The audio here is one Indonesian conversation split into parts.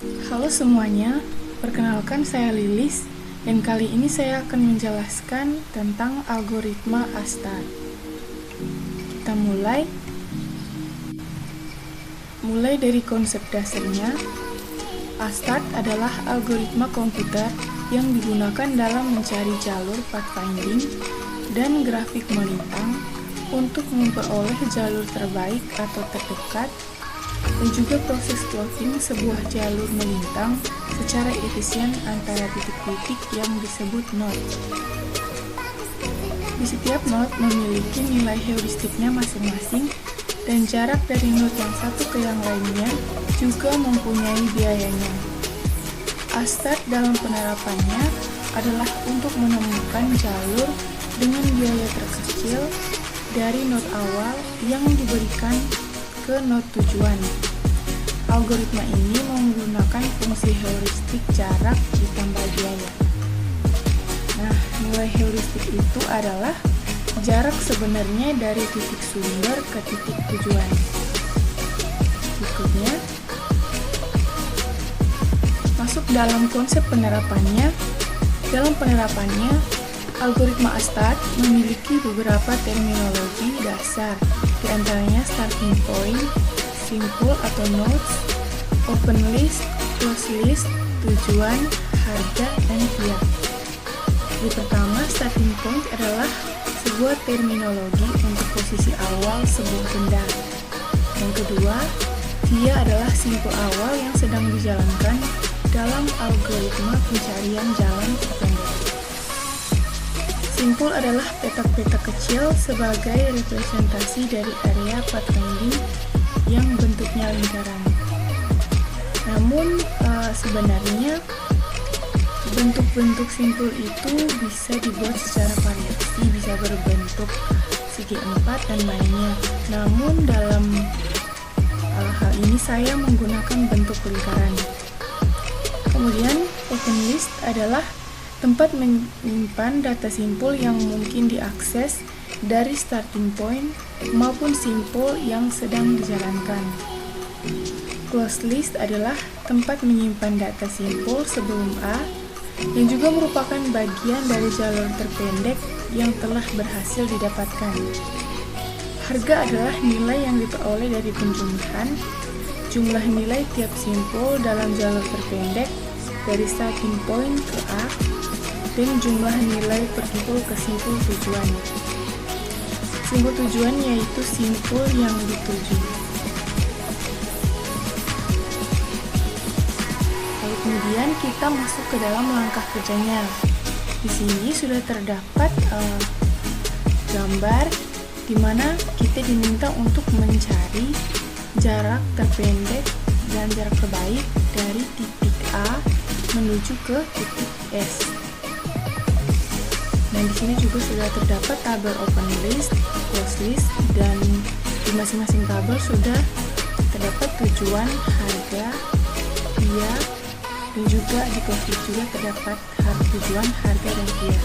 Halo semuanya, perkenalkan saya Lilis dan kali ini saya akan menjelaskan tentang algoritma A-STAR. Kita mulai dari konsep dasarnya. A-STAR adalah algoritma komputer yang digunakan dalam mencari jalur pathfinding dan grafik melintang untuk memperoleh jalur terbaik atau terdekat, dan juga proses plotting sebuah jalur melintang secara efisien antara titik-titik yang disebut node. Di setiap node memiliki nilai heuristiknya masing-masing, dan jarak dari node yang satu ke yang lainnya juga mempunyai biayanya. A-STAR dalam penerapannya adalah untuk menemukan jalur dengan biaya terkecil dari node awal yang diberikan ke node tujuan. Algoritma ini menggunakan fungsi heuristik jarak ditambah biaya. Nah, nilai heuristik itu adalah jarak sebenarnya dari titik sumber ke titik tujuan. Berikutnya, masuk dalam konsep penerapannya. Dalam penerapannya, algoritma A-STAR memiliki beberapa terminologi dasar, di antaranya starting point, simple atau nodes, open list, close list, tujuan, harga, dan via. Yang pertama, starting point adalah sebuah terminologi untuk posisi awal sebuah benda. Yang kedua, via adalah simpul awal yang sedang dijalankan dalam algoritma pencarian jalan terpendek. Simpul adalah petak-petak kecil sebagai representasi dari area pathfinding yang bentuknya lingkaran. Namun sebenarnya bentuk-bentuk simpul itu bisa dibuat secara variasi, bisa berbentuk segi empat dan lainnya. Namun dalam hal ini saya menggunakan bentuk lingkaran. Kemudian open list adalah tempat menyimpan data simpul yang mungkin diakses dari starting point maupun simpul yang sedang dijalankan. Closed list adalah tempat menyimpan data simpul sebelum A yang juga merupakan bagian dari jalur terpendek yang telah berhasil didapatkan. Harga adalah nilai yang diperoleh dari penjumlahan jumlah nilai tiap simpul dalam jalur terpendek dari starting point ke A dan jumlah nilai per simpul ke simpul tujuan. Simpul tujuan yaitu simpul yang dituju. Lalu kemudian kita masuk ke dalam langkah kerjanya. Di sini sudah terdapat gambar di mana kita diminta untuk mencari jarak terpendek dan jarak terbaik dari titik A menuju ke titik S. Nah, di sini juga sudah terdapat tabel open list, close list, dan di masing-masing tabel sudah terdapat tujuan, harga, via, dan juga di close list juga terdapat tujuan, harga, dan via.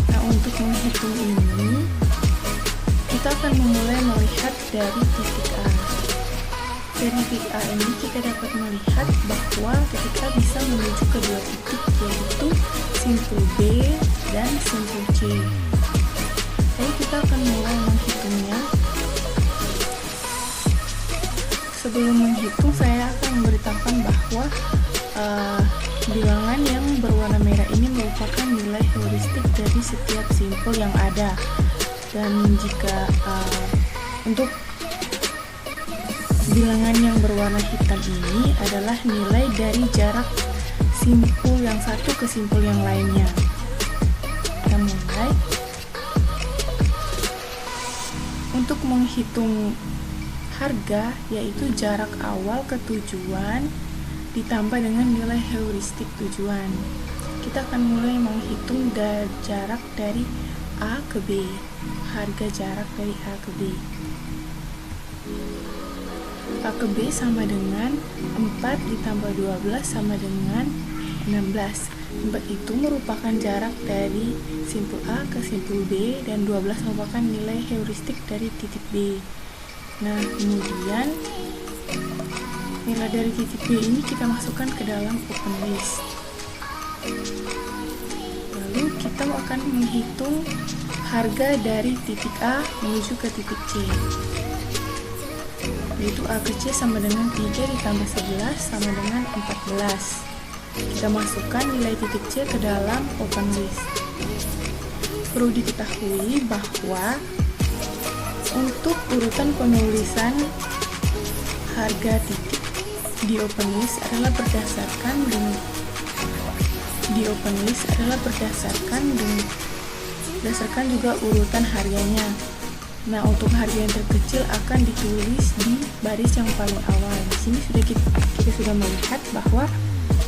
Nah, untuk menghitung ini, kita akan memulai melihat dari titik A. Dari titik A ini kita dapat melihat bahwa titik A bisa menuju ke dua titik, yaitu simpul B dan simpul C. Lalu kita akan mulai menghitungnya. Sebelum menghitung, saya akan memberitahukan bahwa bilangan yang berwarna merah ini merupakan nilai heuristik dari setiap simpul yang ada. Dan jika untuk bilangan yang berwarna hitam ini adalah nilai dari jarak simpul yang satu ke simpul yang lainnya. Kita mulai. Untuk menghitung harga, yaitu jarak awal ke tujuan ditambah dengan nilai heuristik tujuan. Kita akan mulai menghitung jarak dari A ke B. Harga jarak dari A ke B. A ke B sama dengan 4 ditambah 12 sama dengan 16. 4 itu merupakan jarak dari simpul A ke simpul B, dan 12 merupakan nilai heuristik dari titik B. Nah, kemudian Setelah dari titik B ini kita masukkan ke dalam open list. Lalu kita akan menghitung harga dari titik A menuju ke titik C, yaitu A ke C sama dengan 3 ditambah 11 sama dengan 14. Kita masukkan nilai titik C ke dalam open list. Perlu diketahui bahwa untuk urutan penulisan harga titik di open list adalah berdasarkan juga urutan harganya. Nah, untuk harga yang terkecil akan ditulis di baris yang paling awal. Di sini kita sudah melihat bahwa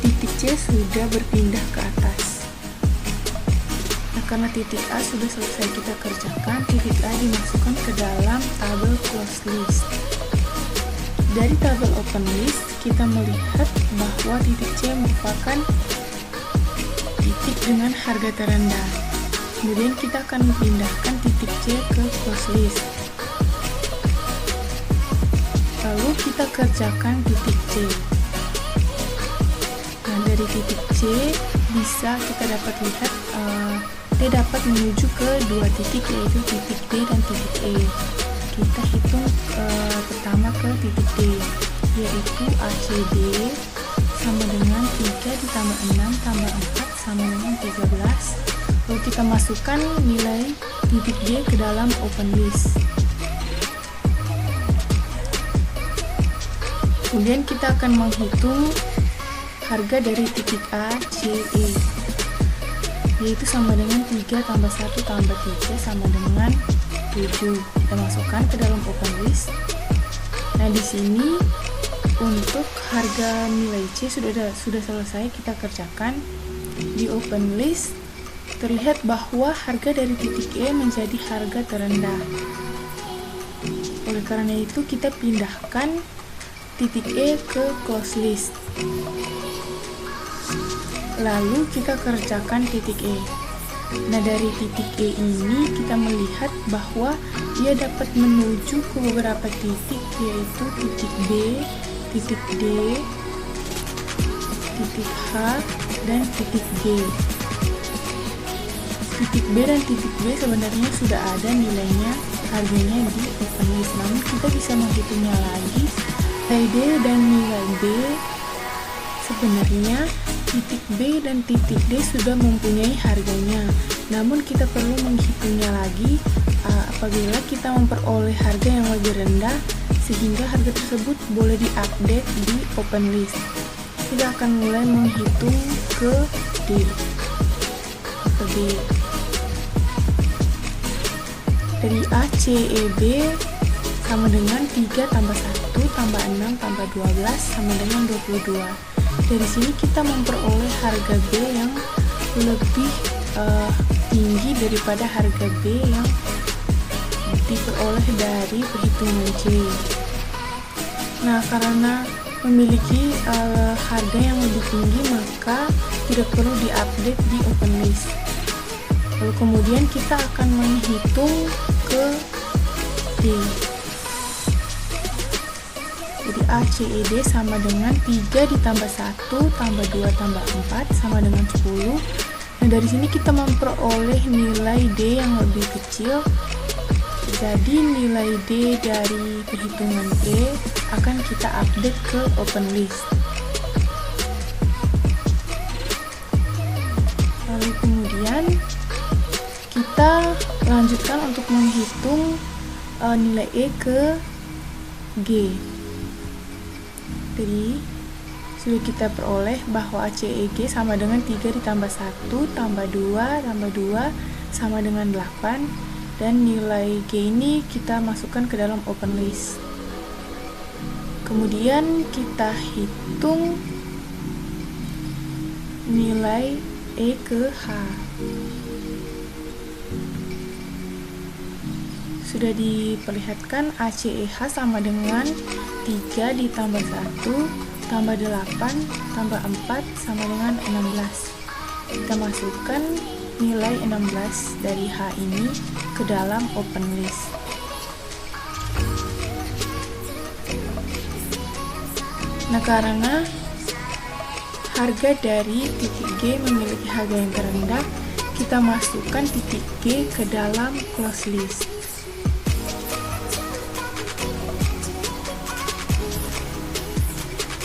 titik C sudah berpindah ke atas. Nah, karena titik A sudah selesai kita kerjakan, titik A dimasukkan ke dalam tabel close list. Dari tabel open list, kita melihat bahwa titik C merupakan titik dengan harga terendah. Kemudian kita akan memindahkan titik C ke close list. Lalu kita kerjakan titik C. Nah, dari titik C bisa kita dapat lihat D dapat menuju ke dua titik, yaitu titik D dan titik E. Kita hitung pertama ke titik D, yaitu ACD sama dengan 3 ditambah 6 tambah 4 sama dengan 13. Lalu kita masukkan nilai titik D ke dalam open list. Kemudian kita akan menghitung harga dari titik A, C, E, yaitu sama dengan 3 tambah 1 tambah 3 sama dengan 7. Kita masukkan ke dalam open list. Nah, di sini untuk harga nilai C sudah selesai kita kerjakan. Di open list terlihat bahwa harga dari titik E menjadi harga terendah. Oleh karena itu kita pindahkan titik E ke close list. Lalu kita kerjakan titik E. Nah, dari titik E ini kita melihat bahwa ia dapat menuju ke beberapa titik, yaitu titik B, titik D, titik H, dan titik G. Titik B dan titik B sebenarnya sudah ada nilainya, harganya di open list. Namun kita bisa menghitungnya lagi. Nilai D dan nilai B, sebenarnya titik B dan titik D sudah mempunyai harganya. Namun kita perlu menghitungnya lagi apabila kita memperoleh harga yang lebih rendah, sehingga harga tersebut boleh diupdate di open list. Kita akan mulai menghitung ke D. Dari A, C, E, B sama dengan 3 tambah 1 tambah 6 tambah 12 sama dengan 22. Dari sini kita memperoleh harga B yang lebih tinggi daripada harga B yang diperoleh dari perhitungan C. Nah, karena memiliki harga yang lebih tinggi, maka tidak perlu diupdate di open list. Lalu kemudian kita akan menghitung ke D. Jadi A, C, E, D sama dengan 3 ditambah 1 tambah 2 tambah 4 sama dengan 10. Nah, dari sini kita memperoleh nilai D yang lebih kecil. Jadi nilai D dari perhitungan E akan kita update ke open list. Lalu kemudian kita lanjutkan untuk menghitung nilai E ke G. Jadi sudah kita peroleh bahwa ACEG sama dengan 3 ditambah 1 tambah 2 tambah 2 sama dengan 8, dan nilai G ini kita masukkan ke dalam open list. Kemudian kita hitung nilai E ke H. Sudah diperlihatkan ACEH sama dengan 3 ditambah 1 tambah 8 tambah 4 sama dengan 16. Kita masukkan nilai 16 dari H ini ke dalam open list. Nah, karena harga dari titik G memiliki harga yang terendah, kita masukkan titik G ke dalam close list.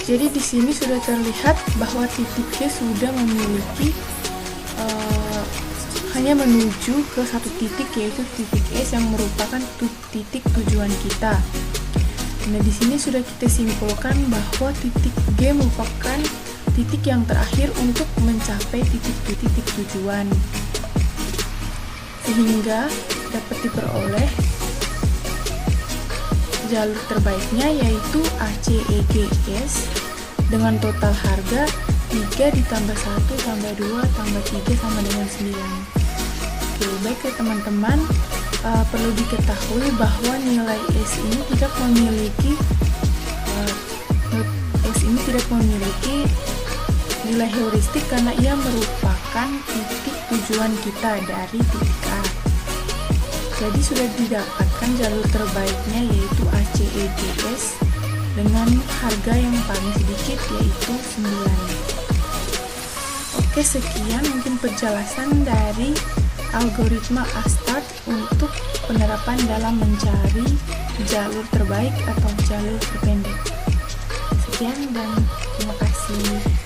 Jadi di sini sudah terlihat bahwa titik G sudah memiliki hanya menuju ke satu titik, yaitu titik S yang merupakan titik tujuan kita. Nah, di sini sudah kita simpulkan bahwa titik G merupakan titik yang terakhir untuk mencapai titik tujuan, sehingga dapat diperoleh jalur terbaiknya, yaitu ACEGS dengan total harga 3 ditambah 1 tambah 2 tambah 3 sama dengan 9. Oke, baik ya teman-teman, perlu diketahui bahwa nilai S ini tidak memiliki nilai heuristik karena ia merupakan titik tujuan kita dari titik A. Jadi sudah didapatkan jalur terbaiknya, yaitu ACEGS dengan harga yang paling sedikit, yaitu 9. Oke, sekian mungkin penjelasan dari algoritma A-Start untuk penerapan dalam mencari jalur terbaik atau jalur terpendek. Sekian dan terima kasih.